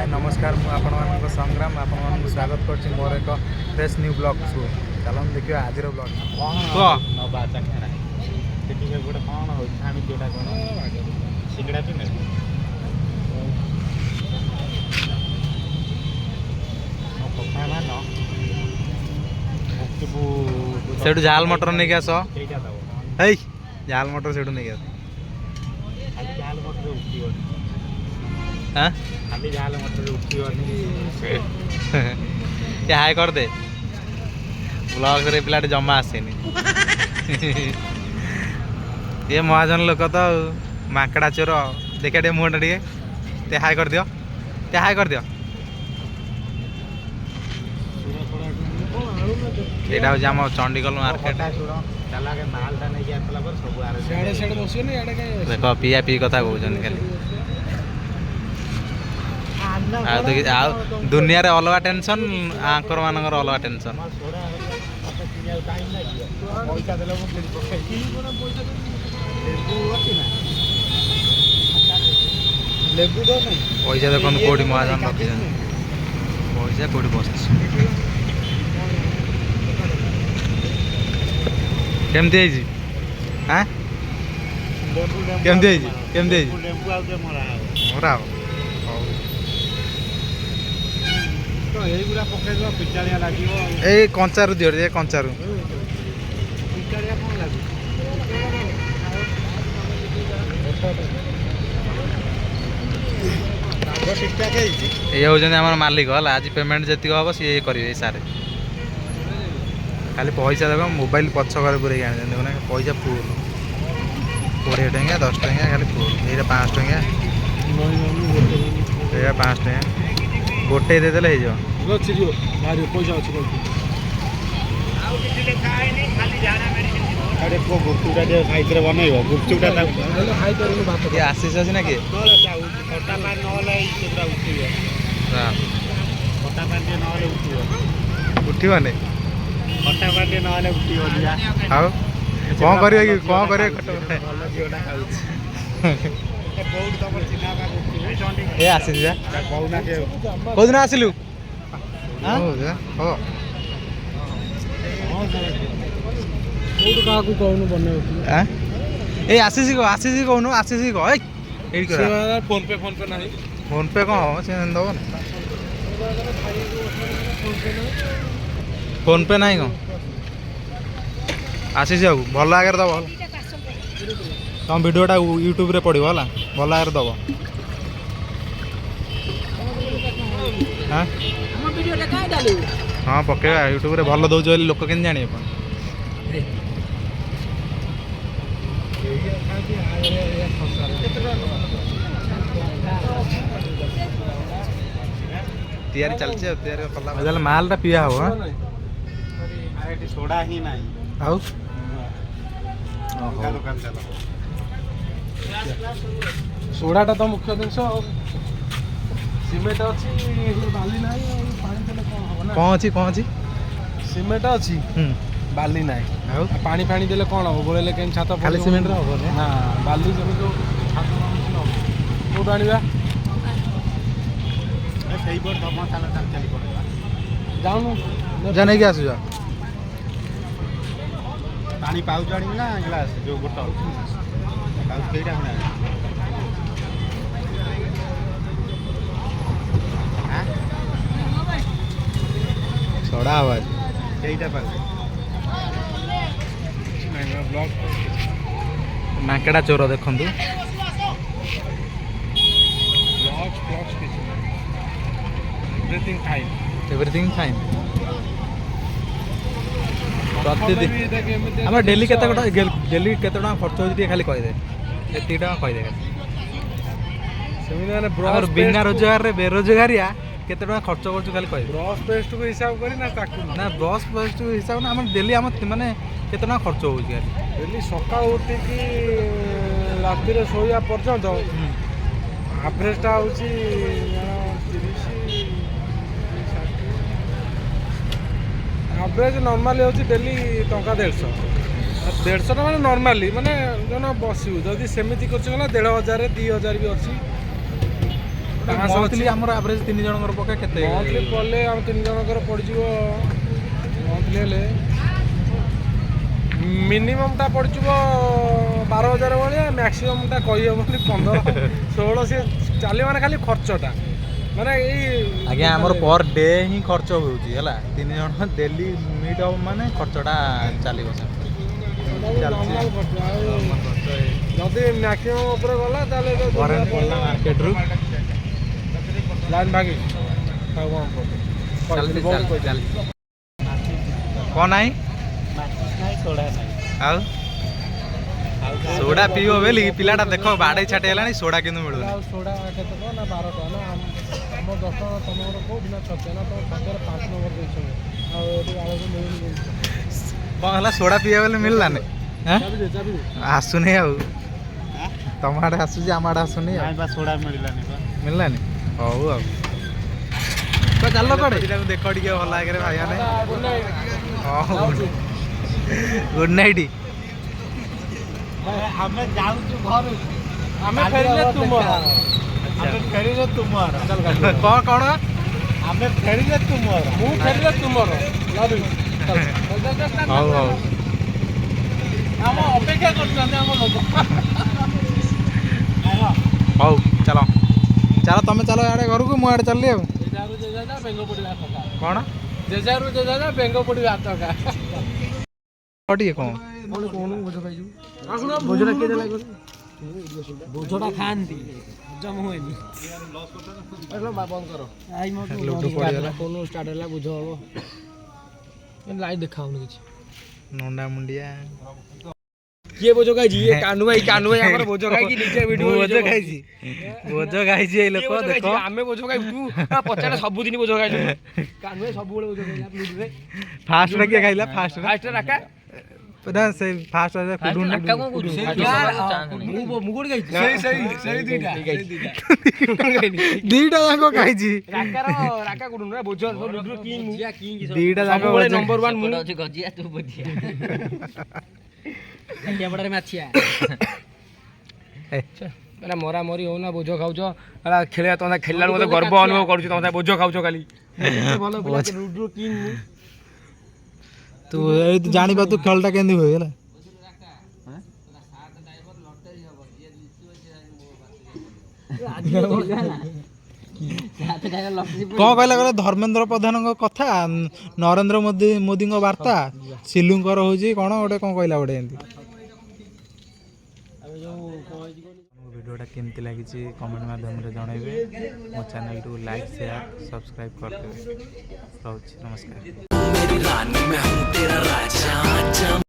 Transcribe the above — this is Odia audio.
हाय नमस्कार मुझे आपण संग्राम आपण स्वागत कर मोर एक फ्रेश न्यू ब्लॉग शो चलो देखिए आज ब्लॉग कौन नवा चाखा गोटे कौन हो जोटा कौन सिंगड़ा भी से झाल मटर नहीं आस झाल मटर से नहीं आस खाली झाल मटर ये हाय कर दे ब्लॉग रे पिला जमा आसेनी ये महाजन लोक तो माकड़ा चोर देखा टे मुहटा टे हाय कर दियो ते हाय कर दियो एटा हो जाम चंडीगढ़ मार्केट देख पिया पी कथा कहते खाली दुनिया रे अलग टेंशन आंकर मानकर अलग टेंशन पैसा देखो कौटी महाजन रखी पैसा कौटी बस केमती हाँ केमती मरा ए कंचारू दियो रे कंचारू ये होजन आम मालिक है आज पेमेंट जी हम सी करेंगे सारे खाली पैसा देख मोबाइल पछ घर पूरे देखना पैसा फुल 20 टंका 10 टंका खाली फुल ये 5 टंका ये 5 टंका गोटे देदेले आशीष अच्छी ना किए उठिबने कौन कर आशीष कौ दिन आसिलु ए आशीष कहून आशीष कह फोन पे कौन से दब फोन पे नहीं कौन आशीष बाबू भल आगे दब तुम भिडटा यूट्यूब रे पड़ो है भल आगे दब हाँ पकेगा यूट्यूब रे भल दौच लोक के जाने तैयारी चलছে तैयारी कला मालटा पिया हो सोडा ही नहीं आउ दुकान चलो सोडाटा तो मुख्य जिनस सिमेंट अच्छी बाली ना कौन अच्छी सिमेंट अच्छी बाली ना पानी फाणी देले कौन हम गोले के छात खाली सिमेंट हम ना बाली जमी जो छात कौट आनिबा सही पर धर्मशाला चली पड़ेगा जाऊनु जा नहीं के आसु जा पानी पाउच आनी ना ग्लास जो गोटा पाउच केटा बना हां छोड़ा आवाज केटा पाउच ब्लॉक माकेड़ा चोर देखंतु एवरीथिंग फाइन प्रतिदिन आम डेली केते खर्च हो खाली कहीदे एति टाँग कहीदे ब्रश बिना रोजगार रे बेरोजगारिया केते टाँग खर्च कर खाली कह ब्रश पेस्ट को हिसाब करी ना ना ब्रश पेस्ट हिसाब ना आम डेली आम माने केते टाँग खर्च हो डेली सका उठी राति शोया पर्यंत एवरेजटा हूँ एवरेज नॉर्मली होची डेली टंका 150 टा माने नॉर्मली माने जन बसू जदि सेमिति करछ गला 1500 2000 भी अछि ମନ୍ଥଲି ଆମର ଆଭରେଜ 3 ଜଣଙ୍କର ପକା କେତେ ମନ୍ଥଲି ପଡ଼ିଲେ ଆମ 3 ଜଣଙ୍କର ପଡ଼ିଯିବ ମନ୍ଥଲି ହେଲେ ମିନିମମ୍ଟା ପଡ଼ିଯିବ 12,000 ଭଳିଆ, ମ୍ୟାକ୍ସିମମ୍ଟା କହିହେବନି 15-16 ସେ ଚାଲିବ ମାନେ ଖାଲି ଖର୍ଚ୍ଚଟା ମାନେ ଏଇ ଆଜ୍ଞା ଆମର ପର ଡେ ହିଁ ଖର୍ଚ୍ଚ ହେଉଛି ହେଲା 3 ଜଣ ଡେଲି ମିଟ୍ ହବ ମାନେ ଖର୍ଚ୍ଚଟା ଚାଲିବ ସେମିତି ନର୍ମାଲ ଖର୍ଚ୍ଚ। ଆଉ ଯଦି ମ୍ୟାକ୍ସିମମ୍ ଉପରେ ଗଲା ତାହେଲେ କରେଣ୍ଟ ପଡ଼ିଲା ମାର୍କେଟରୁ ଲାଇନ୍ ଭାଗି କ'ଣ ନାହିଁ ଆଉ ସୋଡ଼ା ପିଇବ ବୋଲି ପିଲାଟା ଦେଖ ବାଡ଼େଇ ଛାଟି ହେଲାଣି ସୋଡ଼ା କିନ୍ତୁ ମିଳୁନି। ଆଉ ସୋଡ଼ା କେତେ ଟଙ୍କା ନା 12 ଟଙ୍କା ନା ଆମ 10 ଟଙ୍କା ତମର କୋଉଠି ନା 6 ନା ତମ ଖାତାରେ 5 ନମ୍ବର ଦେଇଛନ୍ତି ଆଉ ଏଠି ଆଳୁ ମିଳୁନି। କ'ଣ ହେଲା ସୋଡ଼ା ପିଇବା ବୋଲି ମିଳିଲାନି ଚାବି ଦେ। ଆସୁନି ଆଉ ତମ ଆଡ଼େ ଆସୁଛି ଆମ ଆଡ଼େ ଆସୁନି ଆଉ ସୋଡ଼ା ମିଳିଲାନି ମିଳିଲାନି ହଉ ଆଉ ତ ଚାଲ କଡ଼େ ଦେଖ ଟିକେ ଭଲ ଆଗରେ ଭାଇମାନେ ହଁ ଗୁଡ୍ ନାଇଟ୍। ଆମେ ଯାଉଛୁ ଘରୁ ଆମେ ଫେରିଲେ ତୁମର କ'ଣ ଆମେ ଫେରିଲେ ତୁମର ମୁଁ ଫେରିଲେ ତୁମର ହଉ ହଉ ଆମ ଅପେକ୍ଷା କରୁଛନ୍ତି ଆମ ଲୋକ। ହଉ ଚାଲ ଚାଲ ତମେ ଚାଲ ଆଡ଼େ ଘରକୁ ମୁଁ ଆଡ଼େ ଚାଲିଲି ଆଉ ବେଙ୍ଗ ପଡ଼ିବା କ'ଣ ଜେଜାରୁ ଜେଜା ବେଙ୍ଗ ପଡ଼ିବା ହାତକା ଟିକେ କ'ଣ ଭୋଜଟା କିଏ ଦେଲା ଭୋଜଟା ଖାଆନ୍ତି ହଜମ ହୁଏନି ବନ୍ଦ କର ଲୁଡୁ ପଡ଼ିଗଲା ଫୋନ୍ ଷ୍ଟାର୍ଟ ହେଲା ବୁଝ ହବ ଲାଇଟ୍ ଦେଖା ହଉନି କିଛି ନଣ୍ଡା ମୁଣ୍ଡିଆ କିଏ ବୋଝ ଖାଇଛି ଇଏ କାନୁ ଭାଇ ଆମର ବୋଝ ଖାଇକି ନିଜେ ଭିଡିଓ ବୋଝ ଖାଇଛି ଏଇ ଲୋକ ଦେଖ ଆମେ ବୋଝ ଖାଇବୁ ତୁ ପଚାରେ ସବୁଦିନ ବୋଝ ଖାଇଲୁ କାନୁ ଭାଇ ସବୁବେଳେ ବୋଝ ଖାଇଲା ଲୁଡୁରେ ଫାଷ୍ଟ କିଏ ଖାଇଲା ଫାଷ୍ଟ ରାକା ନା ସେ ଫାଷ୍ଟ ମୁଁ କୋଉଠି ଖାଇଛି ସେଇ ଦିଟା ଯାକ ଖାଇଛି ରାକା କୋଉଠୁ ନା ବୋଝ ଲୁଡୁରେ କିଙ୍ଗ ଦିଟା ଯାକ ନମ୍ବର 1 ମୁଁ ଅଛି ଗଜିଆ ତୁ ବୁଝିଆ କ୍ୟାମେରାରେ ମାଛିଆ ଏଟା ମରା ମରି ହଉ ନା ବୋଝ ଖାଉଛ ଏଟା ଖେଳିବା ତମେ ଖେଳିଲା ମତେ ଗର୍ବ ଅନୁଭବ କରୁଛି ତମେ ବୋଝ ଖାଉଛ ଖାଲି ଭଲ ପିଲା ଲୁଡୁ କିଙ୍ଗ ମୁଁ ତୁ ଏଇ ଜାଣିବା ତୁ ଖେଳଟା କେମିତି ହୁଏ ହେଲା କ'ଣ କହିଲା କହିଲେ ଧର୍ମେନ୍ଦ୍ର ପ୍ରଧାନଙ୍କ କଥା ନରେନ୍ଦ୍ର ମୋଦିଙ୍କ ବାର୍ତ୍ତା ସିଲୁଙ୍କର ହେଉଛି କ'ଣ ଗୋଟେ କ'ଣ କହିଲା ଗୋଟେ ଏମିତି। ଭିଡ଼ିଓଟା କେମିତି ଲାଗିଛି କମେଣ୍ଟ ମାଧ୍ୟମରେ ଜଣାଇବେ ମୋ ଚ୍ୟାନେଲକୁ ଲାଇକ୍ ସେୟାର ସବସ୍କ୍ରାଇବ୍ କରିଦେବେ ରହୁଛି ନମସ୍କାର।